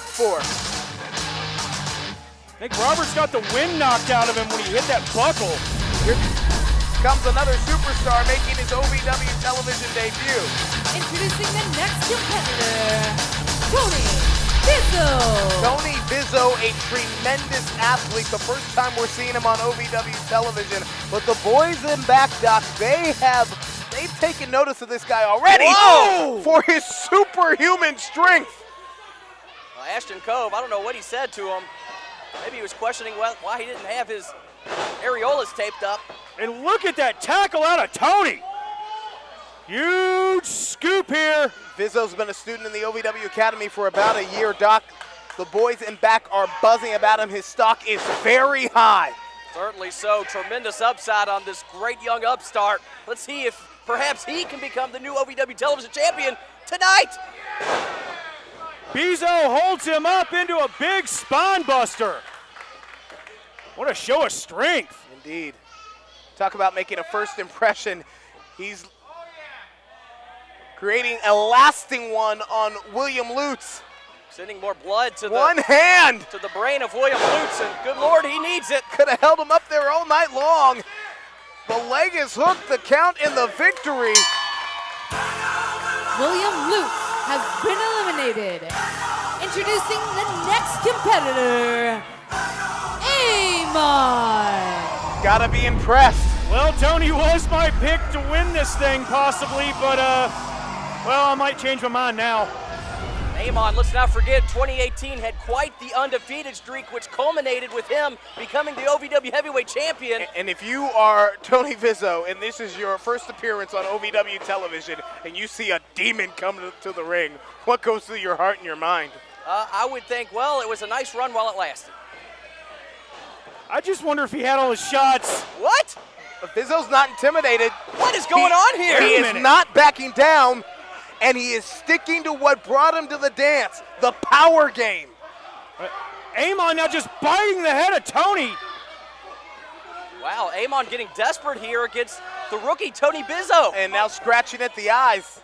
for. I think Roberts got the wind knocked out of him when he hit that buckle. Here comes another superstar making his OVW television debut. Introducing the next competitor, Tony Bizo. Tony Bizo, a tremendous athlete. The first time we're seeing him on OVW television. But the boys in back, Doc, they've taken notice of this guy already. Whoa! For his superhuman strength. Well, Ashton Cove, I don't know what he said to him. Maybe he was questioning why he didn't have his areolas taped up. And look at that tackle out of Tony. Huge scoop here. Bizo's been a student in the OVW Academy for about a year, Doc. The boys in back are buzzing about him. His stock is very high. Certainly so. Tremendous upside on this great young upstart. Let's see if perhaps he can become the new OVW television champion tonight. Bizo holds him up into a big spine buster. What a show of strength. Indeed. Talk about making a first impression. He's creating a lasting one on William Lutz. Sending more blood to One hand. to the brain of William Lutz, and good Lord, he needs it. Could have held him up there all night long. The leg is hooked, the count in the victory. William Lutz has been eliminated. Introducing the next competitor, Amon. Gotta be impressed. Well, Tony was my pick to win this thing possibly, but well, I might change my mind now. Amon, let's not forget, 2018 had quite the undefeated streak, which culminated with him becoming the OVW heavyweight champion. And if you are Tony Bizo and this is your first appearance on OVW television and you see a demon come to the ring, what goes through your heart and your mind? I would think, well, it was a nice run while it lasted. I just wonder if he had all his shots. What? Bizo's not intimidated. What is going on here? He is not backing down, and he is sticking to what brought him to the dance, the power game. Amon now just biting the head of Tony. Wow, Amon getting desperate here against the rookie Tony Bizo. And now scratching at the eyes.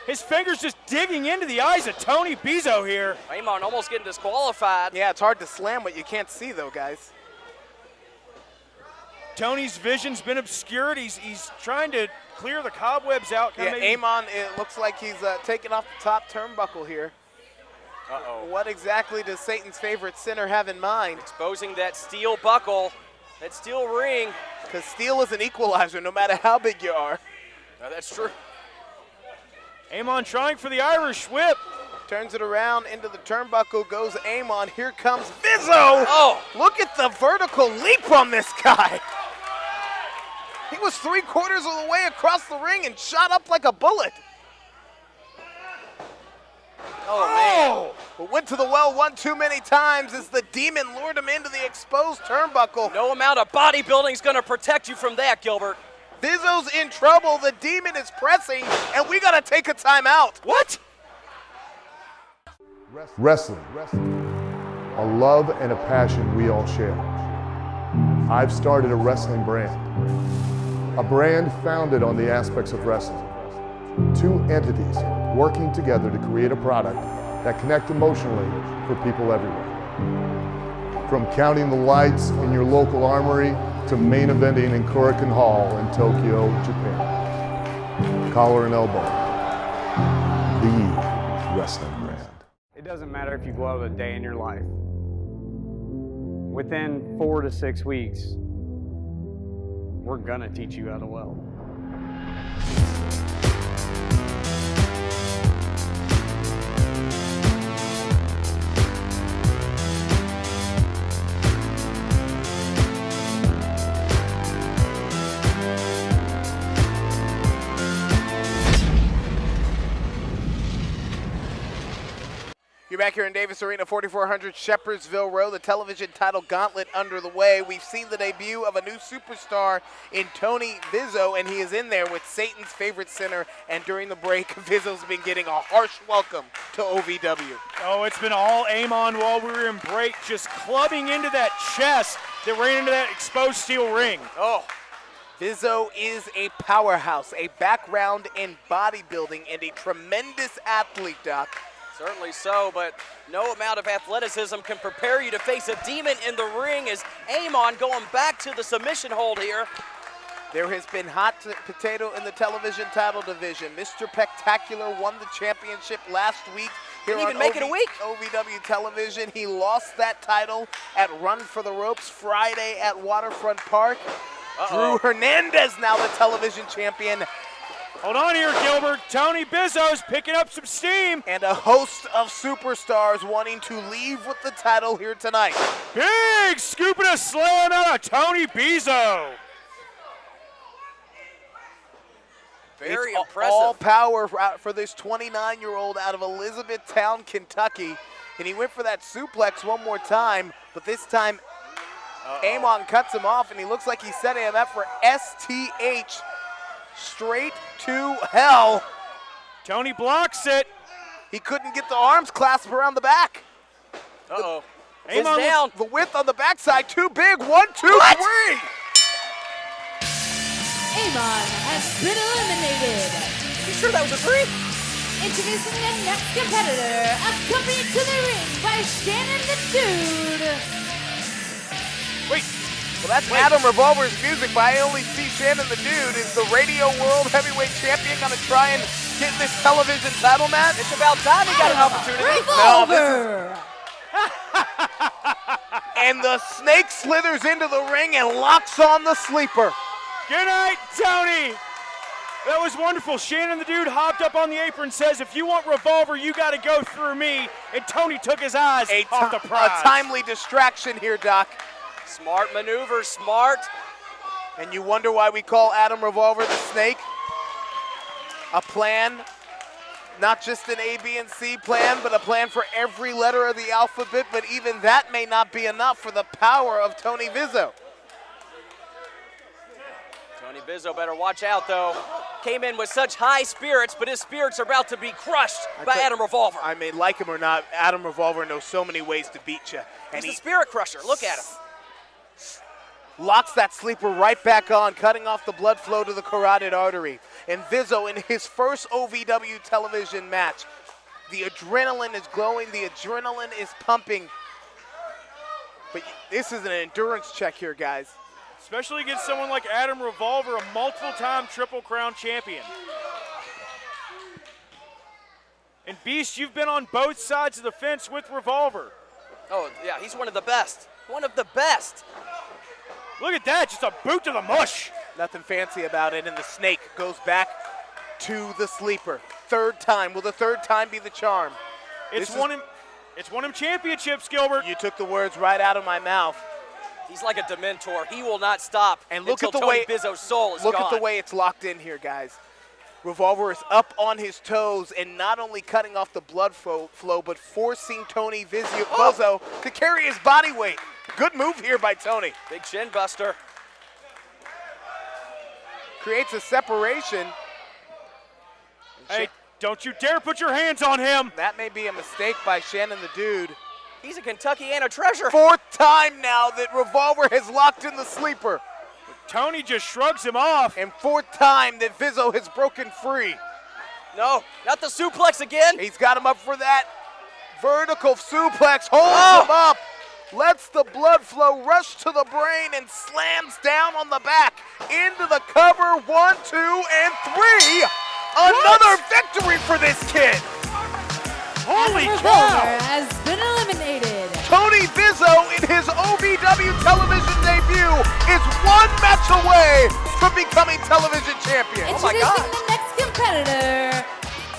His fingers just digging into the eyes of Tony Bizo here. Amon almost getting disqualified. Yeah, it's hard to slam what you can't see, though, guys. Tony's vision's been obscured. He's trying to clear the cobwebs out. Yeah, Amon, it looks like he's taking off the top turnbuckle here. Uh-oh. What exactly does Satan's favorite sinner have in mind? Exposing that steel buckle, that steel ring. Because steel is an equalizer no matter how big you are. No, that's true. Amon trying for the Irish whip. Turns it around into the turnbuckle, goes Amon. Here comes Bizo. Oh! Look at the vertical leap on this guy. He was 3/4 of the way across the ring and shot up like a bullet. Oh, man. But went to the well one too many times as the demon lured him into the exposed turnbuckle. No amount of bodybuilding is going to protect you from that, Gilbert. Bizo's in trouble. The demon is pressing, and we got to take a timeout. What? Wrestling, a love and a passion we all share. I've started a wrestling brand, a brand founded on the aspects of wrestling. Two entities working together to create a product that connect emotionally for people everywhere. From counting the lights in your local armory to main eventing in Korakuen Hall in Tokyo, Japan. Collar and elbow, the wrestling brand. It doesn't matter if you go out a day in your life. Within 4 to 6 weeks, we're gonna teach you how to weld. You're back here in Davis Arena, 4400 Shepherdsville Road, the television title Gauntlet under the way. We've seen the debut of a new superstar in Tony Bizo, and he is in there with Satan's favorite sinner. And during the break, Bizo's been getting a harsh welcome to OVW. Oh, it's been all Amon while we were in break, just clubbing into that chest that ran into that exposed steel ring. Oh, Bizo is a powerhouse, a background in bodybuilding, and a tremendous athlete, Doc. Certainly so, but no amount of athleticism can prepare you to face a demon in the ring as Amon going back to the submission hold here. There has been hot potato in the television title division. Mr. Spectacular won the championship last week here Didn't on even make it a week. OVW television. He lost that title at Run for the Ropes Friday at Waterfront Park. Drew Hernandez now the television champion. Hold on here, Gilbert. Tony Bizo's picking up some steam. And a host of superstars wanting to leave with the title here tonight. Big scoop and a slam out of Tony Bizo. Very It's impressive. all power for this 29-year-old out of Elizabethtown, Kentucky. And he went for that suplex one more time, but this time Amon cuts him off, and he looks like he's setting him up for STH. Straight to hell. Tony blocks it. He couldn't get the arms clasp around the back. Uh-oh. Amon It's down. The width on the backside, too big. 1, 2, 3. Amon has been eliminated. You sure that was a 3? Introducing the next competitor, accompanied to the ring by Shannon the Dude. Wait. Well, that's Adam Revolver's music, but I only see Shannon the Dude. Is the Radio World Heavyweight Champion going to try and get this television title match? It's about time he got an opportunity. Revolver. And the snake slithers into the ring and locks on the sleeper. Good night, Tony. That was wonderful. Shannon the Dude hopped up on the apron, says, if you want Revolver, you got to go through me. And Tony took his eyes off the prize. A timely distraction here, Doc. Smart maneuver, smart. And you wonder why we call Adam Revolver the Snake? A plan, not just an A, B, and C plan, but a plan for every letter of the alphabet, but even that may not be enough for the power of Tony Bizo. Tony Bizo better watch out, though. Came in with such high spirits, but his spirits are about to be crushed by Adam Revolver. I may like him or not, Adam Revolver knows so many ways to beat you. And He's the spirit crusher. Look at him. Locks that sleeper right back on, cutting off the blood flow to the carotid artery. And Bizo, in his first OVW television match, the adrenaline is glowing, the adrenaline is pumping. But this is an endurance check here, guys. Especially against someone like Adam Revolver, a multiple-time Triple Crown champion. And Beast, you've been on both sides of the fence with Revolver. Oh, yeah, he's one of the best. One of the best. Look at that, just a boot to the mush. Nothing fancy about it, and the snake goes back to the sleeper. Third time. Will the third time be the charm? It's won him championships, Gilbert. You took the words right out of my mouth. He's like a Dementor. He will not stop And look until at the Tony way Bizo's soul is Look gone. at the way it's locked in here, guys. Revolver is up on his toes and not only cutting off the blood flow, but forcing Tony Bizo to carry his body weight. Good move here by Tony. Big shin buster. Creates a separation. Hey, don't you dare put your hands on him. That may be a mistake by Shannon the Dude. He's a Kentuckiana treasure. Fourth time now that Revolver has locked in the sleeper. Tony just shrugs him off. And fourth time that Bizo has broken free. No, not the suplex again. He's got him up for that vertical suplex, holds him up, lets the blood flow rush to the brain and slams down on the back. Into the cover, 1, 2, and 3. Another victory for this kid. Holy Revolver cow. has been eliminated. Tony Bizo in his OVW television debut is one match away from becoming television champion. Introducing the next competitor,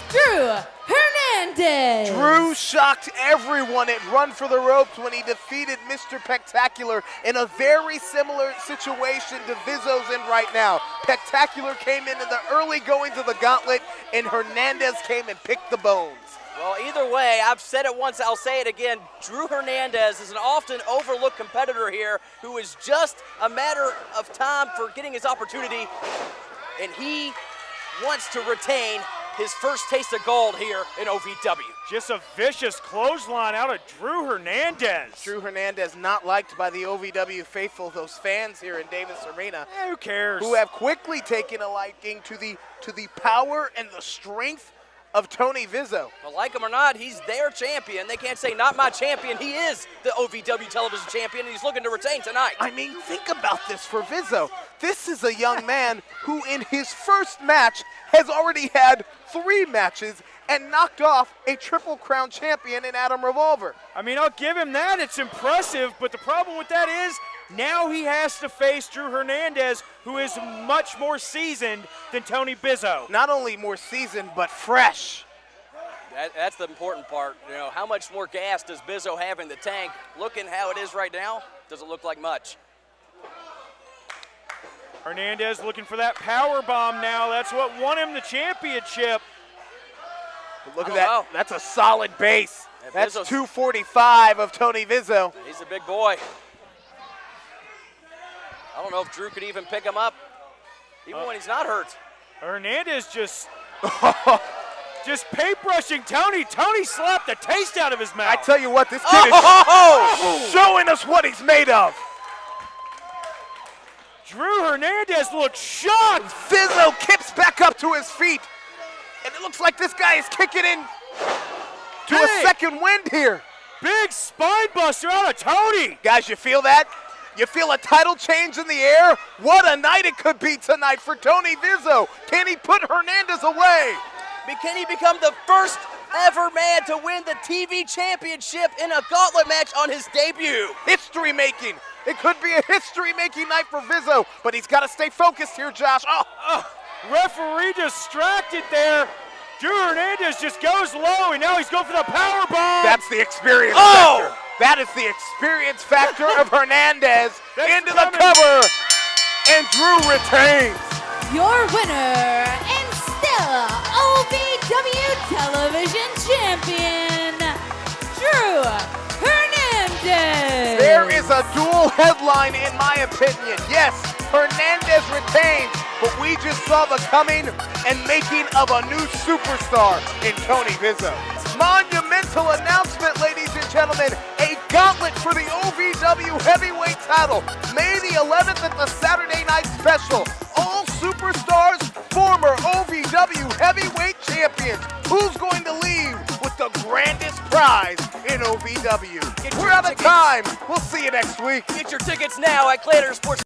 Drew Hernandez. Drew shocked everyone at Run for the Ropes when he defeated Mr. Spectacular in a very similar situation to Bizo's in right now. Spectacular came in the early goings of the Gauntlet, and Hernandez came and picked the bones. Well, either way, I've said it once, I'll say it again. Drew Hernandez is an often overlooked competitor here who is just a matter of time for getting his opportunity, and he wants to retain his first taste of gold here in OVW. Just a vicious clothesline out of Drew Hernandez. Drew Hernandez not liked by the OVW faithful, those fans here in Davis Arena, Who cares? who have quickly taken a liking to the power and the strength of Tony Bizo. Well, like him or not, he's their champion. They can't say, not my champion. He is the OVW television champion, and he's looking to retain tonight. I mean, think about this for Bizo. This is a young man who in his first match has already had 3 matches and knocked off a Triple Crown champion in Adam Revolver. I mean, I'll give him that. It's impressive, but the problem with that is now he has to face Drew Hernandez, who is much more seasoned than Tony Bizo. Not only more seasoned, but fresh. That's the important part. You know, how much more gas does Bizo have in the tank? Looking how it is right now, doesn't look like much. Hernandez looking for that power bomb now. That's what won him the championship. But look at that. Know. That's a solid base. Yeah, That's Bizo's- 245 of Tony Bizo. He's a big boy. I don't know if Drew could even pick him up, even when he's not hurt. Hernandez just paintbrushing Tony. Tony slapped the taste out of his mouth. I tell you what, this kid is showing us what he's made of. Drew Hernandez looks shocked. Bizo kips back up to his feet. And it looks like this guy is kicking in to a Hey. second wind here. Big spine buster out of Tony. Guys, you feel that? You feel a title change in the air? What a night it could be tonight for Tony Bizo. Can he put Hernandez away? Can he become the first ever man to win the TV championship in a gauntlet match on his debut? History making. It could be a history making night for Bizo, but he's got to stay focused here, Josh. Referee distracted there. Drew Hernandez just goes low, and now he's going for the power bomb. That's the experience factor. That is the experience factor of Hernandez into the cover, and Drew retains. Your winner and still OVW television champion, Drew Hernandez. There is a dual headline in my opinion. Yes, Hernandez retains, but we just saw the coming and making of a new superstar in Tony Bizo. Monumental announcement, ladies and gentlemen. A gauntlet for the OVW heavyweight title. May the 11th at the Saturday night special. All superstars, former OVW heavyweight champions. Who's going to leave with the grandest prize in OVW? We're out of time. We'll see you next week. Get your tickets now at Gladiator Sports.